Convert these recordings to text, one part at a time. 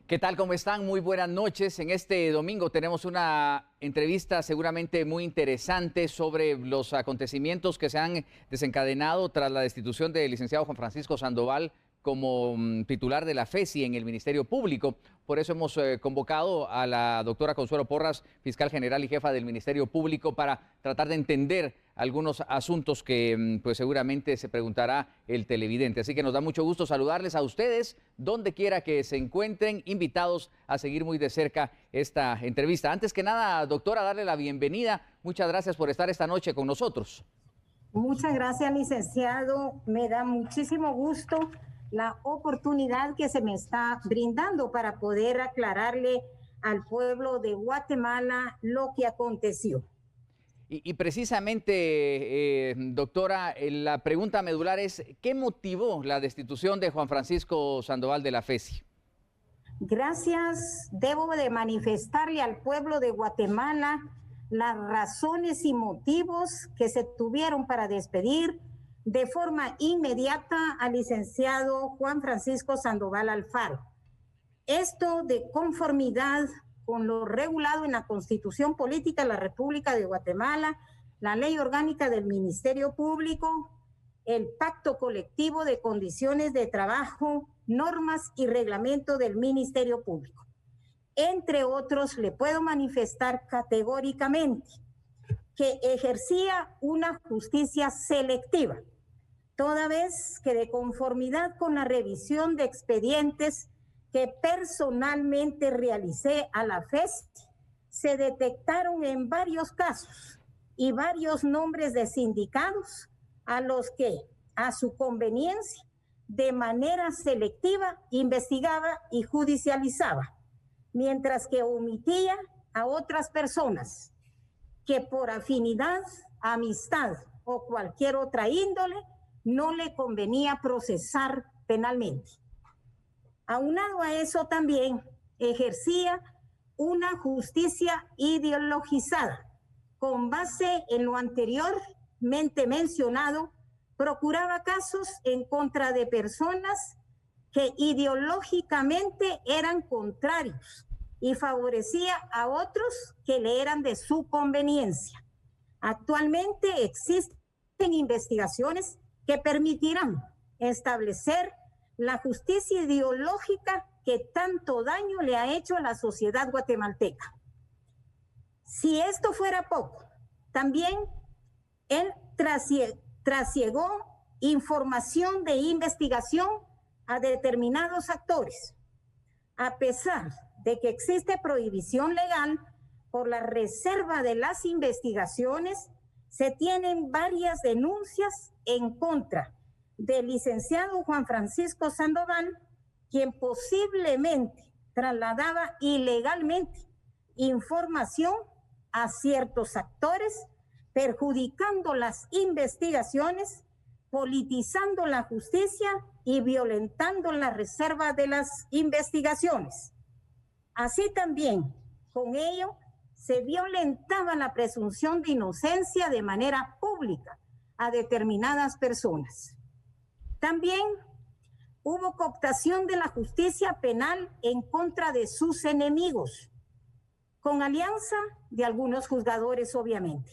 ¿Qué tal? ¿Cómo están? Muy buenas noches. En este domingo tenemos una entrevista seguramente muy interesante sobre los acontecimientos que se han desencadenado tras la destitución del licenciado Juan Francisco Sandoval como titular de la FESI en el Ministerio Público. Por eso hemos convocado a la doctora Consuelo Porras, fiscal general y jefa del Ministerio Público, para tratar de entender algunos asuntos que pues seguramente se preguntará el televidente. Así que nos da mucho gusto saludarles a ustedes, donde quiera que se encuentren, invitados a seguir muy de cerca esta entrevista. Antes que nada, doctora, darle la bienvenida. Muchas gracias por estar esta noche con nosotros. Muchas gracias, licenciado. Me da muchísimo gusto la oportunidad que se me está brindando para poder aclararle al pueblo de Guatemala lo que aconteció. Y precisamente, doctora, la pregunta medular es, ¿qué motivó la destitución de Juan Francisco Sandoval de la FESI? Gracias, debo de manifestarle al pueblo de Guatemala las razones y motivos que se tuvieron para despedir de forma inmediata al licenciado Juan Francisco Sandoval Alfaro. Esto de conformidad con lo regulado en la Constitución Política de la República de Guatemala, la Ley Orgánica del Ministerio Público, el Pacto Colectivo de Condiciones de Trabajo, normas y reglamento del Ministerio Público. Entre otros, le puedo manifestar categóricamente que ejercía una justicia selectiva, toda vez que de conformidad con la revisión de expedientes que personalmente realicé a la FESI, se detectaron en varios casos y varios nombres de sindicados a los que, a su conveniencia, de manera selectiva investigaba y judicializaba, mientras que omitía a otras personas que por afinidad, amistad o cualquier otra índole no le convenía procesar penalmente. Aunado a eso también ejercía una justicia ideologizada. Con base en lo anteriormente mencionado, procuraba casos en contra de personas que ideológicamente eran contrarios y favorecía a otros que le eran de su conveniencia. Actualmente existen investigaciones que permitirán establecer la justicia ideológica que tanto daño le ha hecho a la sociedad guatemalteca. Si esto fuera poco, también él trasiegó información de investigación a determinados actores. A pesar de que existe prohibición legal por la reserva de las investigaciones, se tienen varias denuncias en contra del licenciado Juan Francisco Sandoval, quien posiblemente trasladaba ilegalmente información a ciertos actores, perjudicando las investigaciones, politizando la justicia y violentando la reserva de las investigaciones. Así también, con ello, se violentaba la presunción de inocencia de manera pública a determinadas personas. También hubo cooptación de la justicia penal en contra de sus enemigos, con alianza de algunos juzgadores, obviamente.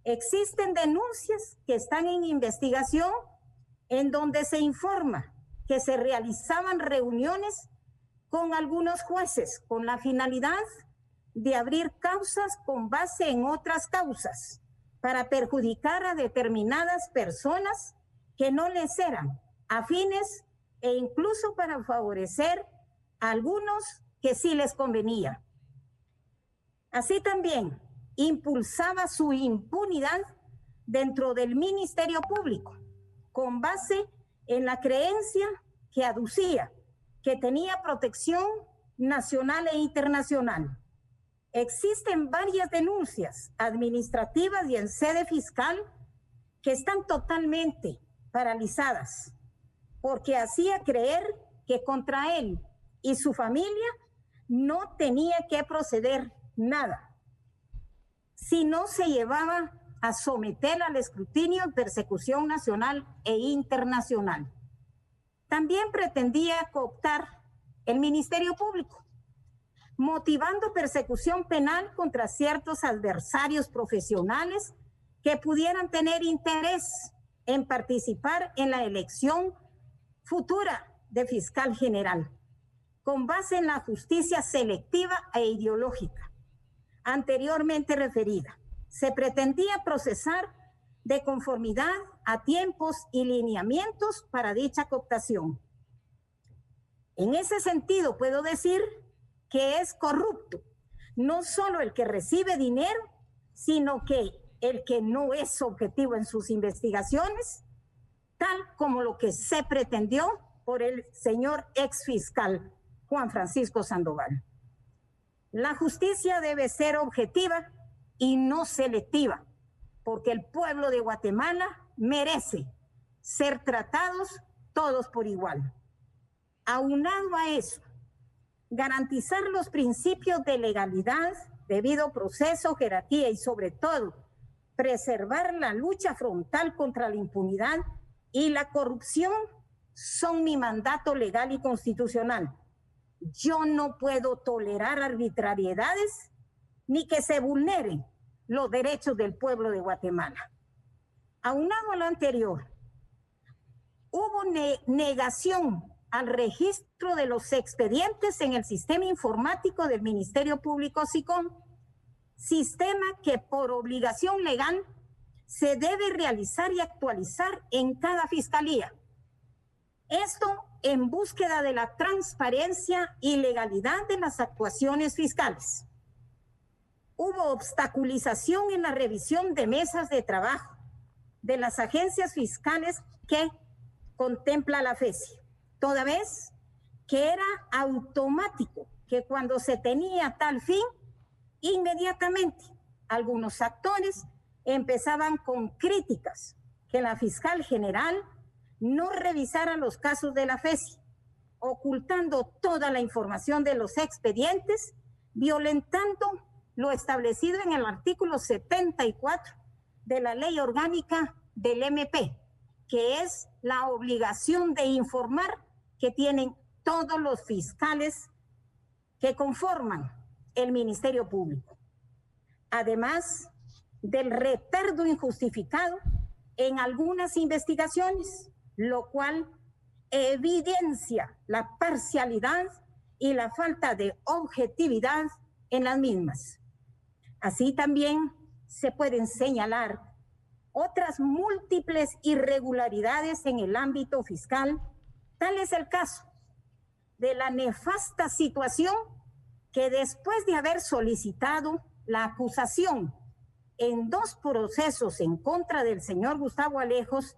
Existen denuncias que están en investigación en donde se informa que se realizaban reuniones con algunos jueces con la finalidad de abrir causas con base en otras causas para perjudicar a determinadas personas que no les eran afines e incluso para favorecer a algunos que sí les convenía. Así también impulsaba su impunidad dentro del Ministerio Público con base en la creencia que aducía que tenía protección nacional e internacional. Existen varias denuncias administrativas y en sede fiscal que están totalmente paralizadas porque hacía creer que contra él y su familia no tenía que proceder nada, si no se llevaba a someter al escrutinio y persecución nacional e internacional. También pretendía cooptar el Ministerio Público, motivando persecución penal contra ciertos adversarios profesionales que pudieran tener interés en participar en la elección futura de fiscal general, con base en la justicia selectiva e ideológica anteriormente referida. Se pretendía procesar de conformidad a tiempos y lineamientos para dicha cooptación. En ese sentido, puedo decir que es corrupto no solo el que recibe dinero, sino que el que no es objetivo en sus investigaciones, tal como lo que se pretendió por el señor exfiscal Juan Francisco Sandoval. La justicia debe ser objetiva y no selectiva, porque el pueblo de Guatemala merece ser tratados todos por igual. Aunado a eso, garantizar los principios de legalidad, debido proceso, jerarquía y sobre todo preservar la lucha frontal contra la impunidad y la corrupción son mi mandato legal y constitucional. Yo no puedo tolerar arbitrariedades ni que se vulneren los derechos del pueblo de Guatemala. Aunado a lo anterior, hubo negación al registro de los expedientes en el sistema informático del Ministerio Público SICOM, sistema que por obligación legal se debe realizar y actualizar en cada fiscalía. Esto en búsqueda de la transparencia y legalidad de las actuaciones fiscales. Hubo obstaculización en la revisión de mesas de trabajo de las agencias fiscales que contempla la FESI, toda vez que era automático que cuando se tenía tal fin, inmediatamente algunos actores empezaban con críticas que la fiscal general no revisara los casos de la FESI, ocultando toda la información de los expedientes, violentando lo establecido en el artículo 74 de la Ley Orgánica del MP, que es la obligación de informar que tienen todos los fiscales que conforman el Ministerio Público. Además del retardo injustificado en algunas investigaciones, lo cual evidencia la parcialidad y la falta de objetividad en las mismas. Así también se pueden señalar otras múltiples irregularidades en el ámbito fiscal. Tal es el caso de la nefasta situación que después de haber solicitado la acusación en 2 procesos en contra del señor Gustavo Alejos,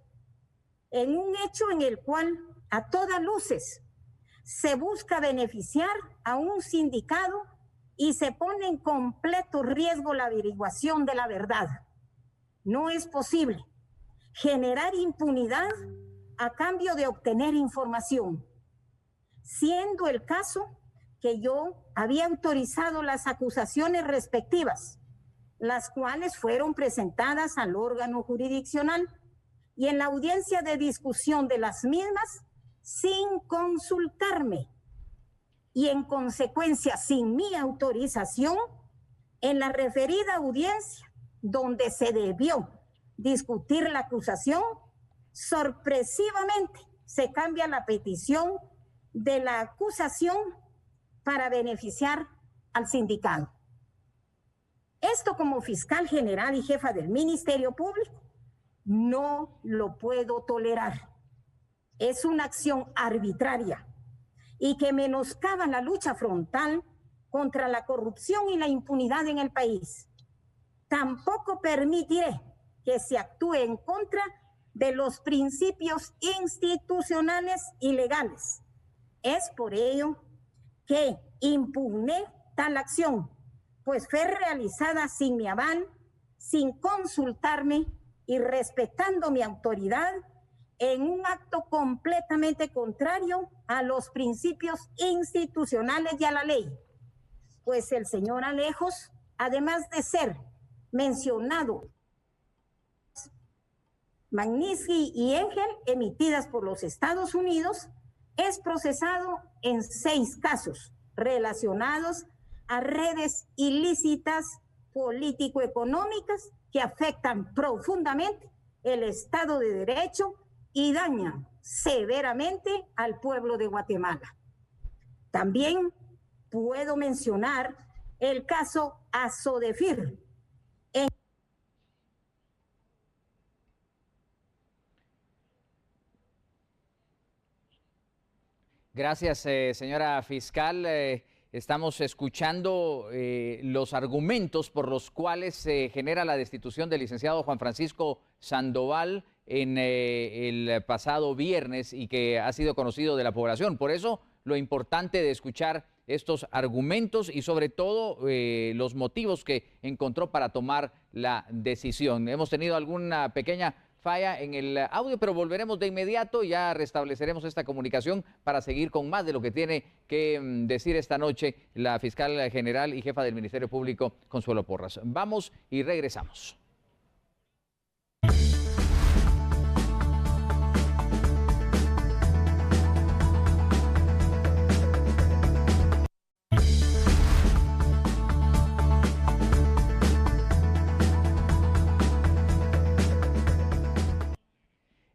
en un hecho en el cual a todas luces se busca beneficiar a un sindicado y se pone en completo riesgo la averiguación de la verdad. No es posible generar impunidad a cambio de obtener información, siendo el caso que yo había autorizado las acusaciones respectivas, las cuales fueron presentadas al órgano jurisdiccional y en la audiencia de discusión de las mismas sin consultarme y en consecuencia sin mi autorización, en la referida audiencia donde se debió discutir la acusación, sorpresivamente se cambia la petición de la acusación para beneficiar al sindicado. Esto como fiscal general y jefa del Ministerio Público no lo puedo tolerar. Es una acción arbitraria y que menoscaba la lucha frontal contra la corrupción y la impunidad en el país. Tampoco permitiré que se actúe en contra de los principios institucionales y legales. Es por ello que impugné tal acción, pues fue realizada sin mi aval, sin consultarme y respetando mi autoridad en un acto completamente contrario a los principios institucionales y a la ley. Pues el señor Alejos, además de ser mencionado Magnitsky y Engel, emitidas por los Estados Unidos, es procesado en 6 casos relacionados a redes ilícitas político-económicas que afectan profundamente el Estado de Derecho y dañan severamente al pueblo de Guatemala. También puedo mencionar el caso Asodefir. Gracias, señora fiscal. Estamos escuchando los argumentos por los cuales se genera la destitución del licenciado Juan Francisco Sandoval en el pasado viernes y que ha sido conocido de la población. Por eso, lo importante de escuchar estos argumentos y sobre todo los motivos que encontró para tomar la decisión. Hemos tenido alguna pequeña falla en el audio, pero volveremos de inmediato, ya restableceremos esta comunicación para seguir con más de lo que tiene que decir esta noche la fiscal general y jefa del Ministerio Público, Consuelo Porras. Vamos y regresamos.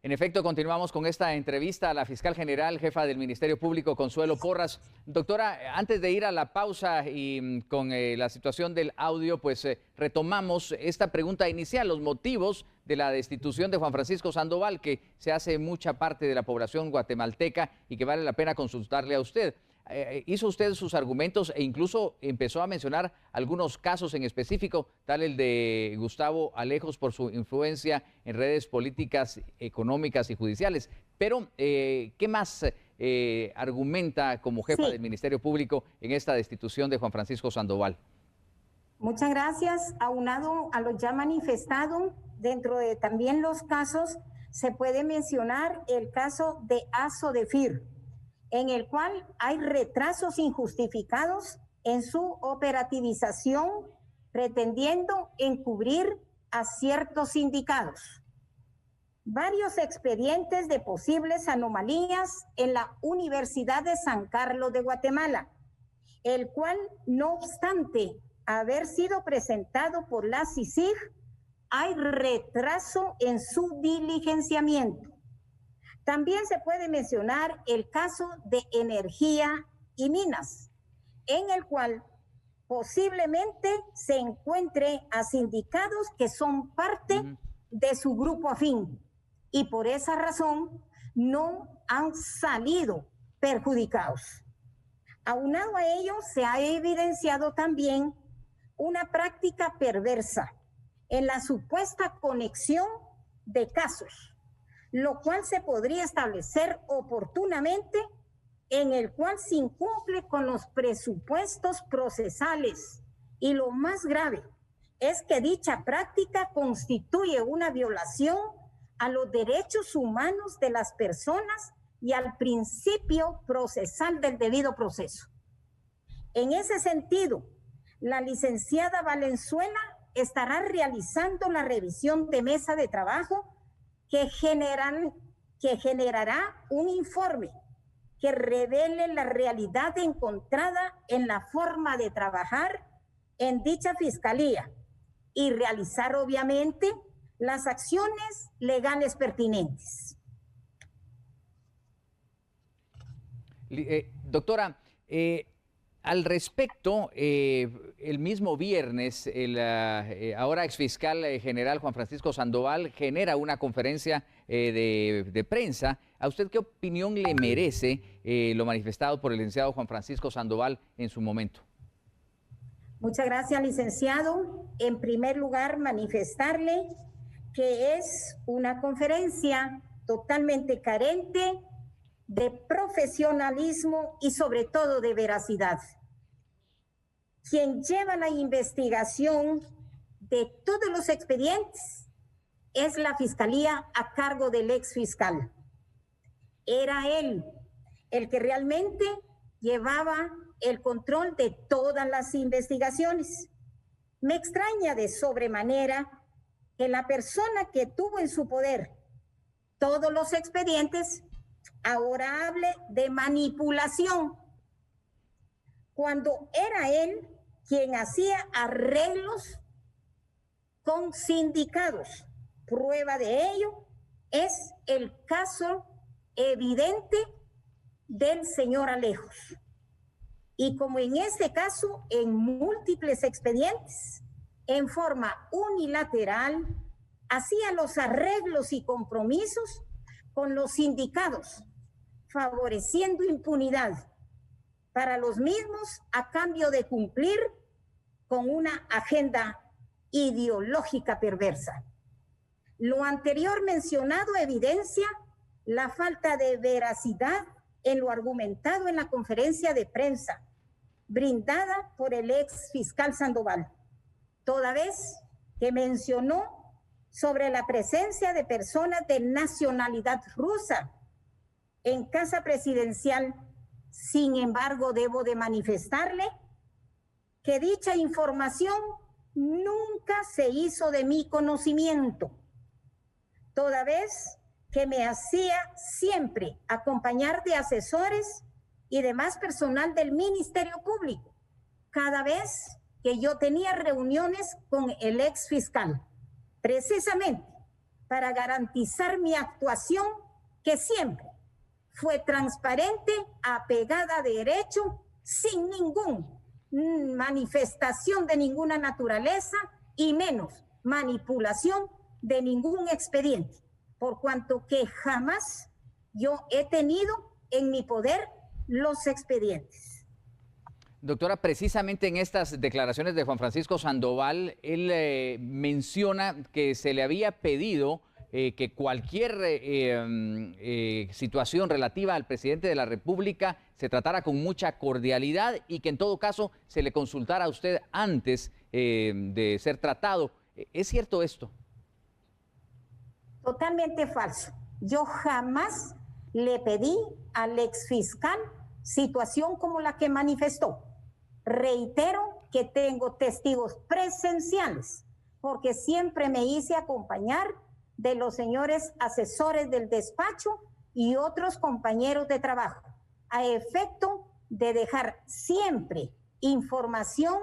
En efecto, continuamos con esta entrevista a la fiscal general, jefa del Ministerio Público, Consuelo Porras. Doctora, antes de ir a la pausa y con la situación del audio, pues retomamos esta pregunta inicial, los motivos de la destitución de Juan Francisco Sandoval, que se hace mucha parte de la población guatemalteca y que vale la pena consultarle a usted. Hizo usted sus argumentos e incluso empezó a mencionar algunos casos en específico, tal el de Gustavo Alejos por su influencia en redes políticas, económicas y judiciales. Pero, ¿qué más argumenta como jefa del Ministerio Público en esta destitución de Juan Francisco Sandoval? Muchas gracias. Aunado a lo ya manifestado, dentro de también los casos, se puede mencionar el caso de Asodefir, en el cual hay retrasos injustificados en su operativización, pretendiendo encubrir a ciertos sindicatos. Varios expedientes de posibles anomalías en la Universidad de San Carlos de Guatemala, el cual, no obstante haber sido presentado por la CICIG, hay retraso en su diligenciamiento. También se puede mencionar el caso de Energía y Minas, en el cual posiblemente se encuentre a sindicatos que son parte de su grupo afín y por esa razón no han salido perjudicados. Aunado a ello, se ha evidenciado también una práctica perversa en la supuesta conexión de casos, lo cual se podría establecer oportunamente, en el cual se incumple con los presupuestos procesales. Y lo más grave es que dicha práctica constituye una violación a los derechos humanos de las personas y al principio procesal del debido proceso. En ese sentido, la licenciada Valenzuela estará realizando la revisión de mesa de trabajo que generará un informe que revele la realidad encontrada en la forma de trabajar en dicha fiscalía y realizar obviamente las acciones legales pertinentes. Doctora, al respecto, el mismo viernes, el ahora exfiscal general Juan Francisco Sandoval genera una conferencia de prensa. ¿A usted qué opinión le merece lo manifestado por el licenciado Juan Francisco Sandoval en su momento? Muchas gracias, licenciado. En primer lugar, manifestarle que es una conferencia totalmente carente de profesionalismo y sobre todo de veracidad. Quien lleva la investigación de todos los expedientes es la Fiscalía a cargo del ex fiscal. Era él el que realmente llevaba el control de todas las investigaciones. Me extraña de sobremanera que la persona que tuvo en su poder todos los expedientes Ahora hable de manipulación, cuando era él quien hacía arreglos con sindicados. Prueba de ello es el caso evidente del señor Alejos. Y como en este caso, en múltiples expedientes, en forma unilateral, hacía los arreglos y compromisos con los sindicados, favoreciendo impunidad para los mismos a cambio de cumplir con una agenda ideológica perversa. Lo anterior mencionado evidencia la falta de veracidad en lo argumentado en la conferencia de prensa brindada por el ex fiscal Sandoval, toda vez que mencionó sobre la presencia de personas de nacionalidad rusa en casa presidencial. Sin embargo, debo de manifestarle que dicha información nunca se hizo de mi conocimiento, toda vez que me hacía siempre acompañar de asesores y demás personal del Ministerio Público, cada vez que yo tenía reuniones con el ex fiscal, precisamente para garantizar mi actuación, que siempre fue transparente, apegada a derecho, sin ninguna manifestación de ninguna naturaleza y menos manipulación de ningún expediente, por cuanto que jamás yo he tenido en mi poder los expedientes. Doctora, precisamente en estas declaraciones de Juan Francisco Sandoval, él menciona que se le había pedido que cualquier situación relativa al presidente de la República se tratara con mucha cordialidad y que en todo caso se le consultara a usted antes de ser tratado. ¿Es cierto esto? Totalmente falso. Yo jamás le pedí al exfiscal situación como la que manifestó. Reitero que tengo testigos presenciales, porque siempre me hice acompañar de los señores asesores del despacho y otros compañeros de trabajo, a efecto de dejar siempre información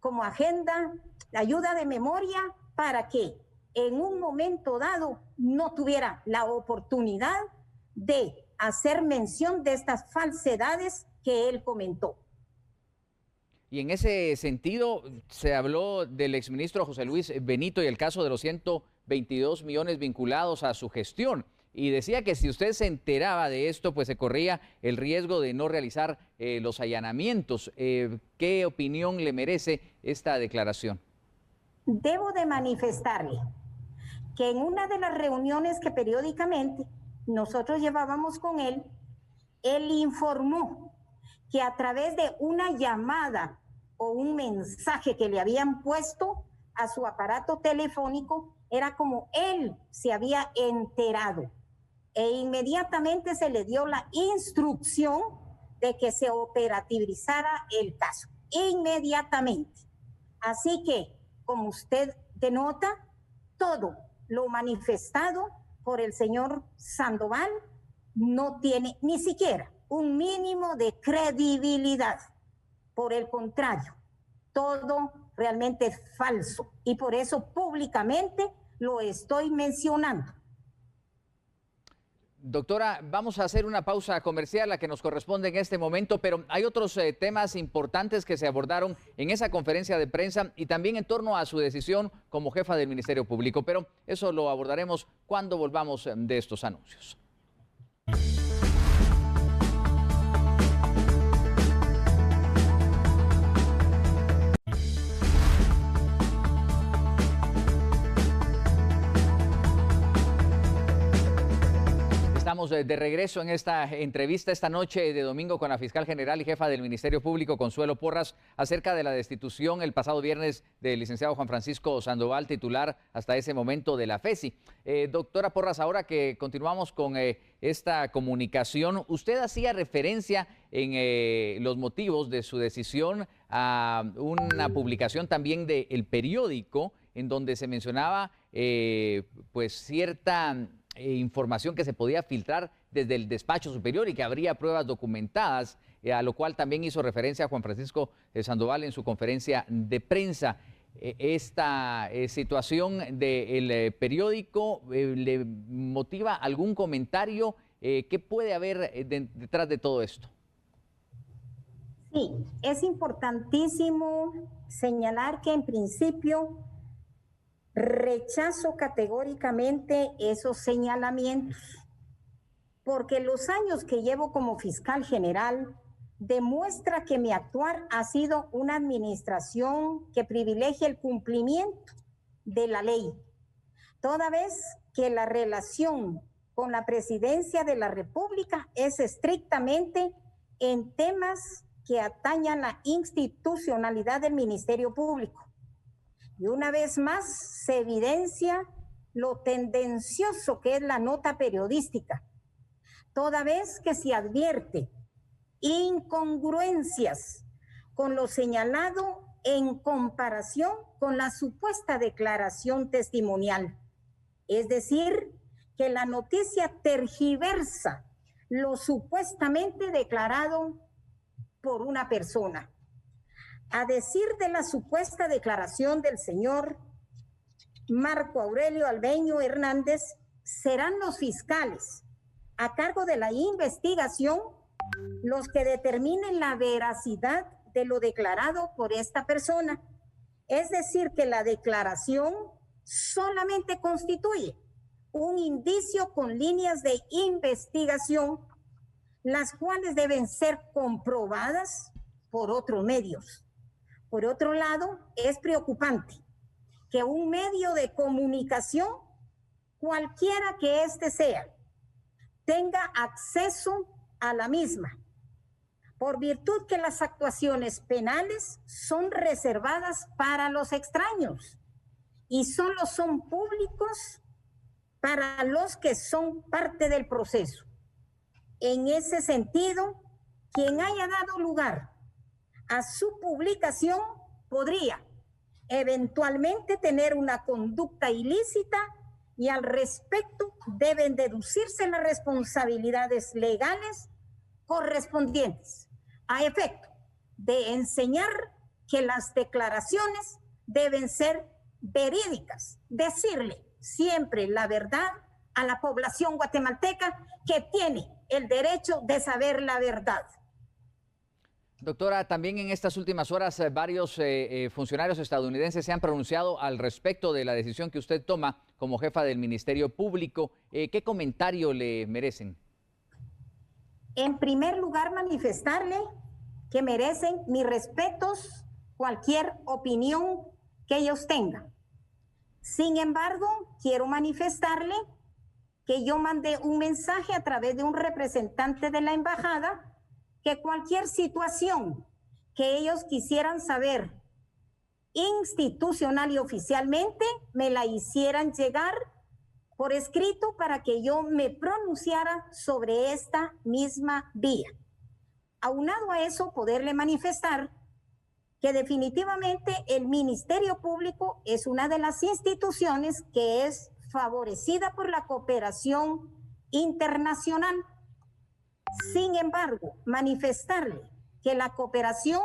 como agenda, ayuda de memoria, para que en un momento dado no tuviera la oportunidad de hacer mención de estas falsedades que él comentó. Y en ese sentido se habló del exministro José Luis Benito y el caso de los 122 millones vinculados a su gestión. Y decía que si usted se enteraba de esto, pues se corría el riesgo de no realizar los allanamientos. ¿Qué opinión le merece esta declaración? Debo de manifestarle que en una de las reuniones que periódicamente nosotros llevábamos con él, él informó que a través de una llamada o un mensaje que le habían puesto a su aparato telefónico, era como él se había enterado. E inmediatamente se le dio la instrucción de que se operativizara el caso. Inmediatamente. Así que, como usted denota, todo lo manifestado por el señor Sandoval no tiene ni siquiera un mínimo de credibilidad. Por el contrario, todo realmente es falso y por eso públicamente lo estoy mencionando. Doctora, vamos a hacer una pausa comercial, la que nos corresponde en este momento, pero hay otros temas importantes que se abordaron en esa conferencia de prensa y también en torno a su decisión como jefa del Ministerio Público, pero eso lo abordaremos cuando volvamos de estos anuncios. Estamos de regreso en esta entrevista esta noche de domingo con la fiscal general y jefa del Ministerio Público, Consuelo Porras, acerca de la destitución el pasado viernes del licenciado Juan Francisco Sandoval, titular hasta ese momento de la FESI. Doctora Porras, ahora que continuamos con esta comunicación, usted hacía referencia en los motivos de su decisión a una publicación también de El Periódico, en donde se mencionaba pues cierta información que se podía filtrar desde el despacho superior y que habría pruebas documentadas, a lo cual también hizo referencia Juan Francisco Sandoval en su conferencia de prensa. Esta situación del periódico le motiva algún comentario. ¿Qué puede haber detrás de todo esto? Sí, es importantísimo señalar que en principio rechazo categóricamente esos señalamientos, porque los años que llevo como fiscal general demuestra que mi actuar ha sido una administración que privilegia el cumplimiento de la ley, toda vez que la relación con la presidencia de la República es estrictamente en temas que atañan la institucionalidad del Ministerio Público. Y una vez más se evidencia lo tendencioso que es la nota periodística, toda vez que se advierte incongruencias con lo señalado en comparación con la supuesta declaración testimonial. Es decir, que la noticia tergiversa lo supuestamente declarado por una persona. A decir de la supuesta declaración del señor Marco Aurelio Albeño Hernández, serán los fiscales a cargo de la investigación los que determinen la veracidad de lo declarado por esta persona. Es decir, que la declaración solamente constituye un indicio con líneas de investigación, las cuales deben ser comprobadas por otros medios. Por otro lado, es preocupante que un medio de comunicación, cualquiera que éste sea, tenga acceso a la misma, por virtud que las actuaciones penales son reservadas para los extraños y solo son públicos para los que son parte del proceso. En ese sentido, quien haya dado lugar a su publicación podría eventualmente tener una conducta ilícita y al respecto deben deducirse las responsabilidades legales correspondientes a efecto de enseñar que las declaraciones deben ser verídicas, decirle siempre la verdad a la población guatemalteca que tiene el derecho de saber la verdad. Doctora, también en estas últimas horas varios funcionarios estadounidenses se han pronunciado al respecto de la decisión que usted toma como jefa del Ministerio Público. ¿Qué comentario le merecen? En primer lugar, manifestarle que merecen mis respetos cualquier opinión que ellos tengan. Sin embargo, quiero manifestarle que yo mandé un mensaje a través de un representante de la embajada que cualquier situación que ellos quisieran saber institucional y oficialmente me la hicieran llegar por escrito para que yo me pronunciara sobre esta misma vía. Aunado a eso, poderle manifestar que definitivamente el Ministerio Público es una de las instituciones que es favorecida por la cooperación internacional. Sin embargo, manifestarle que la cooperación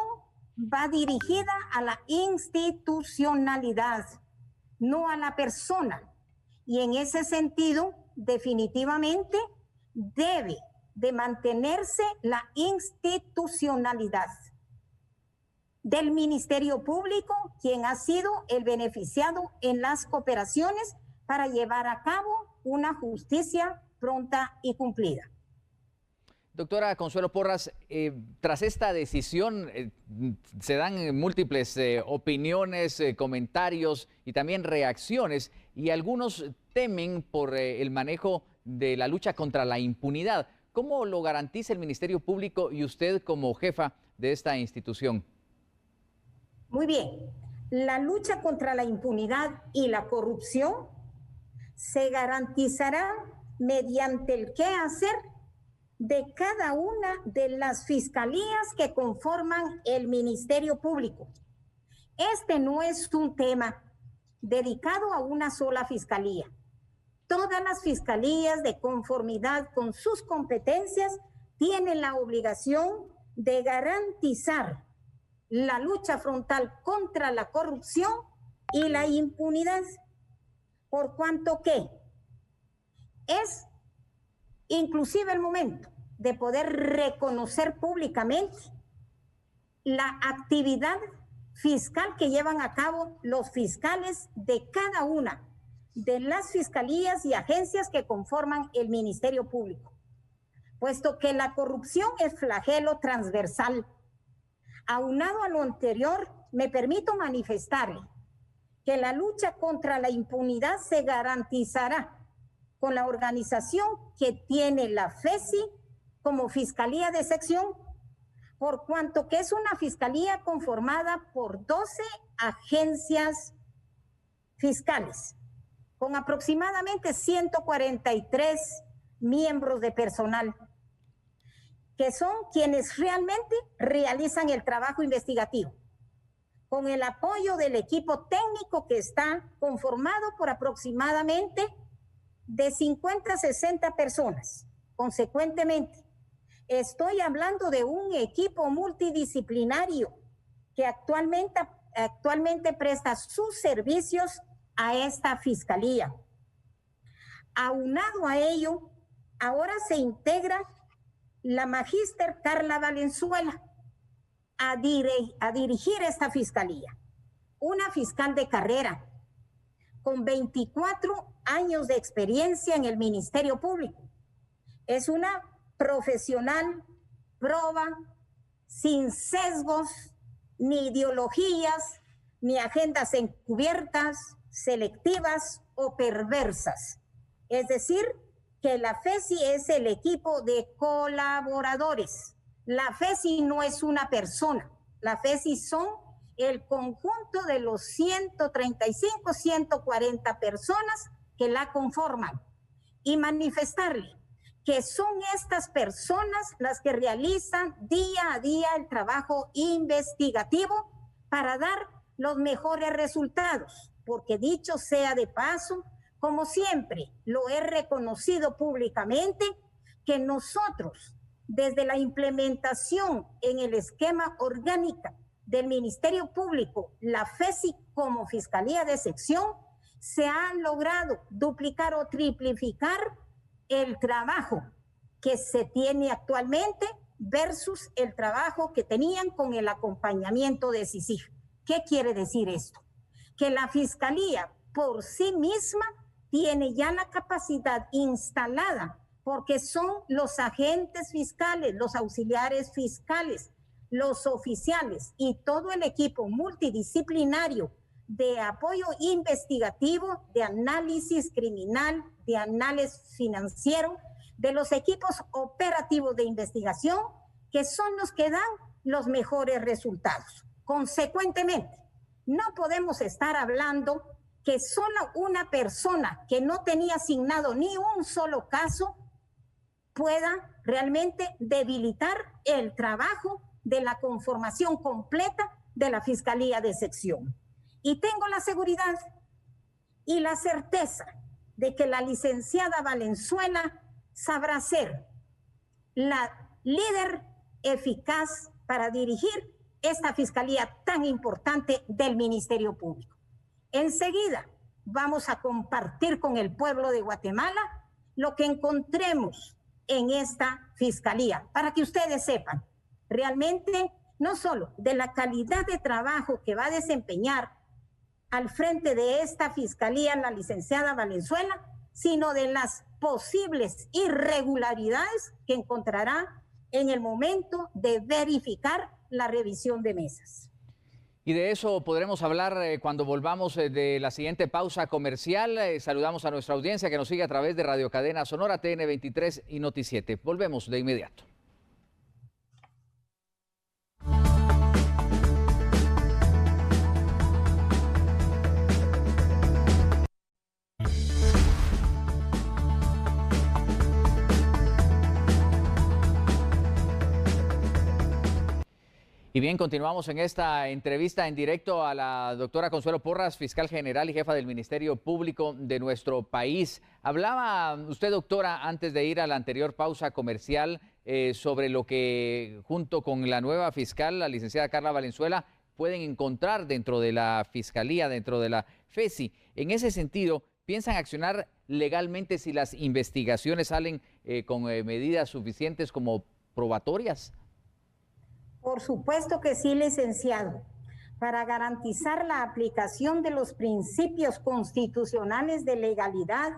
va dirigida a la institucionalidad, no a la persona. Y en ese sentido, definitivamente debe de mantenerse la institucionalidad del Ministerio Público, quien ha sido el beneficiado en las cooperaciones para llevar a cabo una justicia pronta y cumplida. Doctora Consuelo Porras, tras esta decisión se dan múltiples opiniones, comentarios y también reacciones, y algunos temen por el manejo de la lucha contra la impunidad. ¿Cómo lo garantiza el Ministerio Público y usted como jefa de esta institución? Muy bien. La lucha contra la impunidad y la corrupción se garantizará mediante el quehacer de cada una de las fiscalías que conforman el Ministerio Público. Este no es un tema dedicado a una sola fiscalía. todas las fiscalías, de conformidad con sus competencias, tienen la obligación de garantizar la lucha frontal contra la corrupción y la impunidad, por cuanto que es inclusive el momento de poder reconocer públicamente la actividad fiscal que llevan a cabo los fiscales de cada una de las fiscalías y agencias que conforman el Ministerio Público, puesto que la corrupción es flagelo transversal. Aunado a lo anterior, me permito manifestarle que la lucha contra la impunidad se garantizará con la organización que tiene la FESI como Fiscalía de Sección, por cuanto que es una fiscalía conformada por 12 agencias fiscales, con aproximadamente 143 miembros de personal, que son quienes realmente realizan el trabajo investigativo, con el apoyo del equipo técnico que está conformado por aproximadamente de 50 a 60 personas. Consecuentemente, estoy hablando de un equipo multidisciplinario que actualmente presta sus servicios a esta fiscalía. Aunado a ello, ahora se integra la magíster Carla Valenzuela a dirigir esta fiscalía, una fiscal de carrera con 24 años de experiencia en el Ministerio Público. Es una profesional proba, sin sesgos, ni ideologías, ni agendas encubiertas, selectivas o perversas. Es decir, que la FESI es el equipo de colaboradores. La FESI no es una persona. La FESI son el conjunto de los 135, 140 personas que la conforman. Y manifestarle que son estas personas las que realizan día a día el trabajo investigativo para dar los mejores resultados. Porque dicho sea de paso, como siempre lo he reconocido públicamente, que nosotros, desde la implementación en el esquema orgánica del Ministerio Público, la FESI como Fiscalía de Sección, se ha logrado duplicar o triplificar el trabajo que se tiene actualmente versus el trabajo que tenían con el acompañamiento de CICIG. ¿Qué quiere decir esto? Que la Fiscalía por sí misma tiene ya la capacidad instalada, porque son los agentes fiscales, los auxiliares fiscales, los oficiales y todo el equipo multidisciplinario de apoyo investigativo, de análisis criminal, de análisis financiero, de los equipos operativos de investigación, que son los que dan los mejores resultados. Consecuentemente, no podemos estar hablando que solo una persona que no tenía asignado ni un solo caso pueda realmente debilitar el trabajo de la conformación completa de la Fiscalía de Sección. Y tengo la seguridad y la certeza de que la licenciada Valenzuela sabrá ser la líder eficaz para dirigir esta fiscalía tan importante del Ministerio Público. Enseguida vamos a compartir con el pueblo de Guatemala lo que encontremos en esta fiscalía, para que ustedes sepan realmente no solo de la calidad de trabajo que va a desempeñar al frente de esta fiscalía la licenciada Valenzuela, sino de las posibles irregularidades que encontrará en el momento de verificar la revisión de mesas. Y de eso podremos hablar cuando volvamos de la siguiente pausa comercial. Saludamos a nuestra audiencia que nos sigue a través de Radio Cadena Sonora, TN23 y Noti7. Volvemos de inmediato. Y bien, continuamos en esta entrevista en directo a la doctora Consuelo Porras, fiscal general y jefa del Ministerio Público de nuestro país. Hablaba usted, doctora, antes de ir a la anterior pausa comercial, sobre lo que junto con la nueva fiscal, la licenciada Carla Valenzuela, pueden encontrar dentro de la Fiscalía, dentro de la FESI. En ese sentido, ¿piensan accionar legalmente si las investigaciones salen con medidas suficientes como probatorias? Por supuesto que sí, licenciado. Para garantizar la aplicación de los principios constitucionales de legalidad,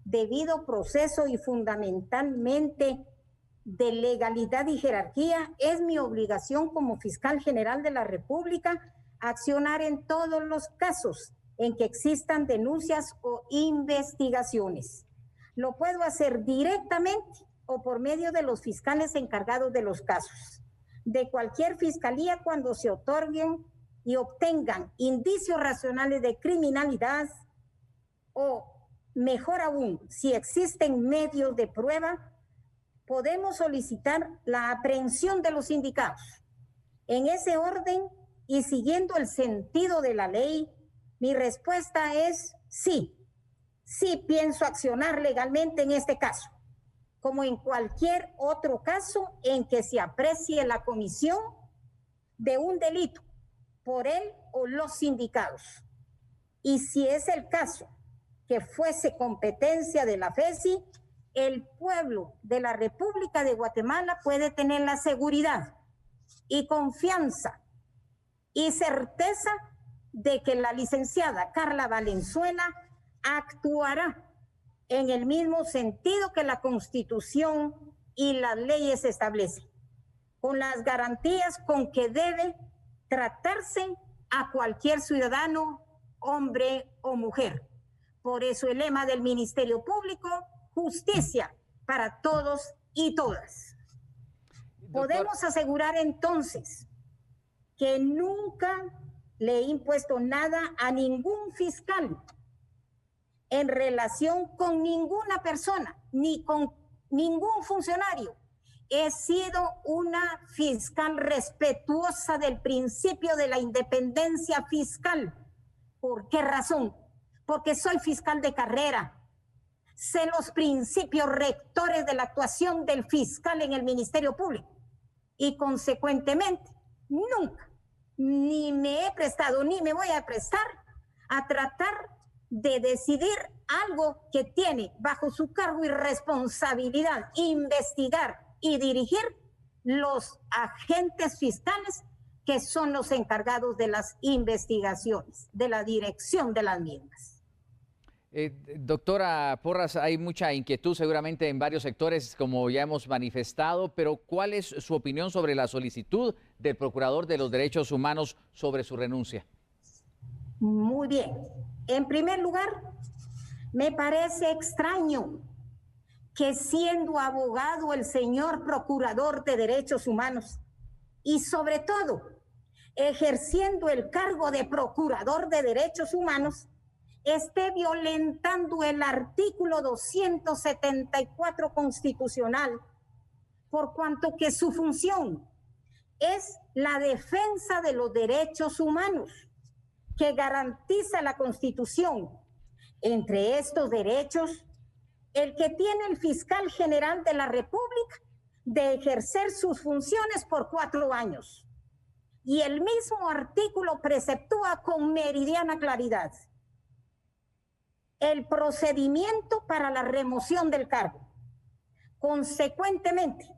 debido proceso y fundamentalmente de legalidad y jerarquía, es mi obligación como fiscal general de la República accionar en todos los casos en que existan denuncias o investigaciones. Lo puedo hacer directamente o por medio de los fiscales encargados de los casos de cualquier fiscalía cuando se otorguen y obtengan indicios racionales de criminalidad o, mejor aún, si existen medios de prueba, podemos solicitar la aprehensión de los indicados. En ese orden y siguiendo el sentido de la ley, mi respuesta es sí. Sí pienso accionar legalmente en este caso, como en cualquier otro caso en que se aprecie la comisión de un delito por él o los sindicados. Y si es el caso que fuese competencia de la FESI, el pueblo de la República de Guatemala puede tener la seguridad y confianza y certeza de que la licenciada Carla Valenzuela actuará en el mismo sentido que la Constitución y las leyes establecen, con las garantías con que debe tratarse a cualquier ciudadano, hombre o mujer. Por eso el lema del Ministerio Público, justicia para todos y todas. Podemos asegurar entonces que nunca le he impuesto nada a ningún fiscal en relación con ninguna persona, ni con ningún funcionario. He sido una fiscal respetuosa del principio de la independencia fiscal. ¿Por qué razón? Porque soy fiscal de carrera. Sé los principios rectores de la actuación del fiscal en el Ministerio Público y consecuentemente nunca, ni me he prestado, ni me voy a prestar a tratar de decidir algo que tiene bajo su cargo y responsabilidad investigar y dirigir los agentes fiscales que son los encargados de las investigaciones, de la dirección de las mismas. Doctora Porras, hay mucha inquietud seguramente en varios sectores, como ya hemos manifestado, pero ¿cuál es su opinión sobre la solicitud del Procurador de los Derechos Humanos sobre su renuncia? Muy bien. En primer lugar, me parece extraño que siendo abogado el señor Procurador de Derechos Humanos y sobre todo ejerciendo el cargo de Procurador de Derechos Humanos, esté violentando el artículo 274 constitucional, por cuanto que su función es la defensa de los derechos humanos que garantiza la Constitución. Entre estos derechos, el que tiene el fiscal general de la República de ejercer sus funciones por 4 años. Y el mismo artículo preceptúa con meridiana claridad el procedimiento para la remoción del cargo. Consecuentemente,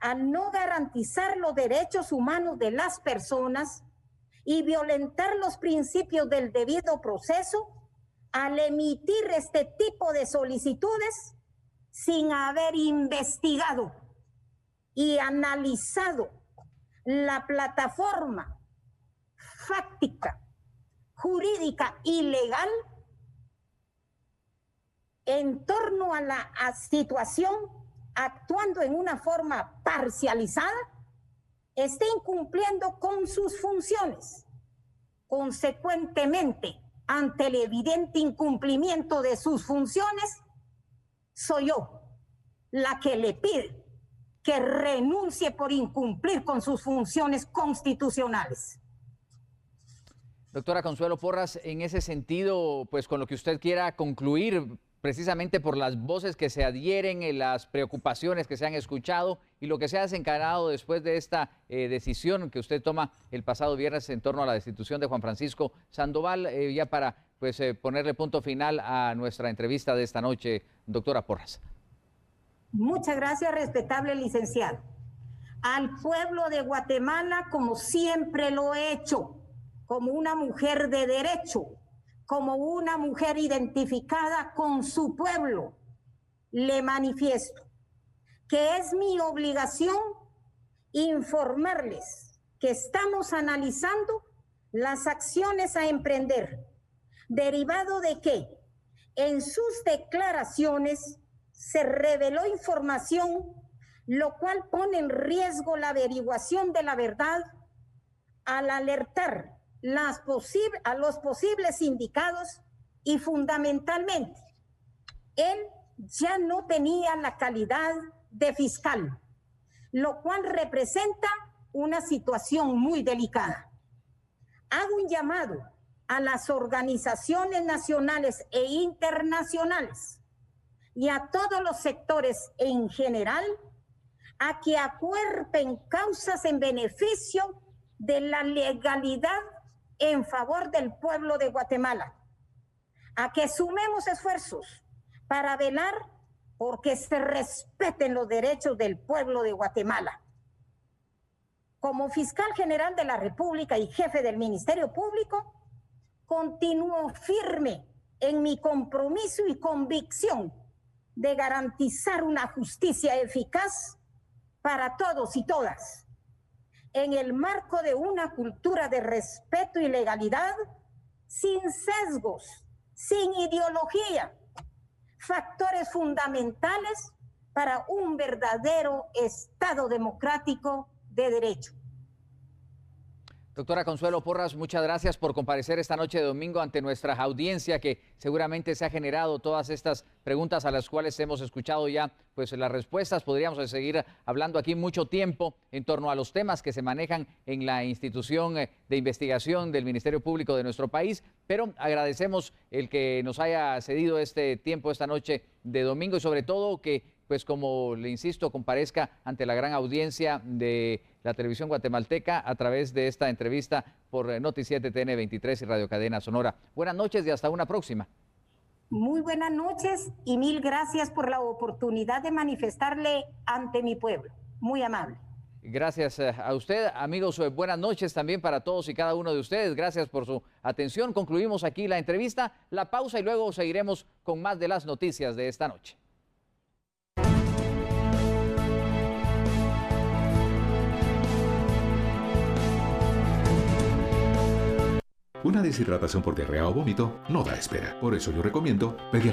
al no garantizar los derechos humanos de las personas y violentar los principios del debido proceso, al emitir este tipo de solicitudes sin haber investigado y analizado la plataforma fáctica, jurídica y legal en torno a la situación, actuando en una forma parcializada, esté incumpliendo con sus funciones. Consecuentemente, ante el evidente incumplimiento de sus funciones, soy yo la que le pide que renuncie por incumplir con sus funciones constitucionales. Doctora Consuelo Porras, en ese sentido, pues con lo que usted quiera concluir, precisamente por las voces que se adhieren, las preocupaciones que se han escuchado y lo que se ha desencadenado después de esta decisión que usted toma el pasado viernes en torno a la destitución de Juan Francisco Sandoval, ya para ponerle punto final a nuestra entrevista de esta noche, doctora Porras. Muchas gracias, respetable licenciado. Al pueblo de Guatemala, como siempre lo he hecho, como una mujer de derecho, como una mujer identificada con su pueblo, le manifiesto que es mi obligación informarles que estamos analizando las acciones a emprender, derivado de que en sus declaraciones se reveló información, lo cual pone en riesgo la averiguación de la verdad al alertar a los posibles sindicados y fundamentalmente, él ya no tenía la calidad de fiscal, lo cual representa una situación muy delicada. Hago un llamado a las organizaciones nacionales e internacionales y a todos los sectores en general a que acuerpen causas en beneficio de la legalidad en favor del pueblo de Guatemala, a que sumemos esfuerzos para velar porque se respeten los derechos del pueblo de Guatemala. Como fiscal general de la República y jefe del Ministerio Público, continúo firme en mi compromiso y convicción de garantizar una justicia eficaz para todos y todas, en el marco de una cultura de respeto y legalidad, sin sesgos, sin ideología, factores fundamentales para un verdadero Estado democrático de derecho. Doctora Consuelo Porras, muchas gracias por comparecer esta noche de domingo ante nuestra audiencia, que seguramente se ha generado todas estas preguntas a las cuales hemos escuchado ya las respuestas. Podríamos seguir hablando aquí mucho tiempo en torno a los temas que se manejan en la institución de investigación del Ministerio Público de nuestro país, pero agradecemos el que nos haya cedido este tiempo esta noche de domingo y sobre todo que, como le insisto, comparezca ante la gran audiencia de la televisión guatemalteca a través de esta entrevista por Noti7, TN23 y Radio Cadena Sonora. Buenas noches y hasta una próxima. Muy buenas noches y mil gracias por la oportunidad de manifestarle ante mi pueblo. Muy amable. Gracias a usted, amigos. Buenas noches también para todos y cada uno de ustedes. Gracias por su atención. Concluimos aquí la entrevista, la pausa y luego seguiremos con más de las noticias de esta noche. Una deshidratación por diarrea o vómito no da espera. Por eso yo recomiendo Pedialyte.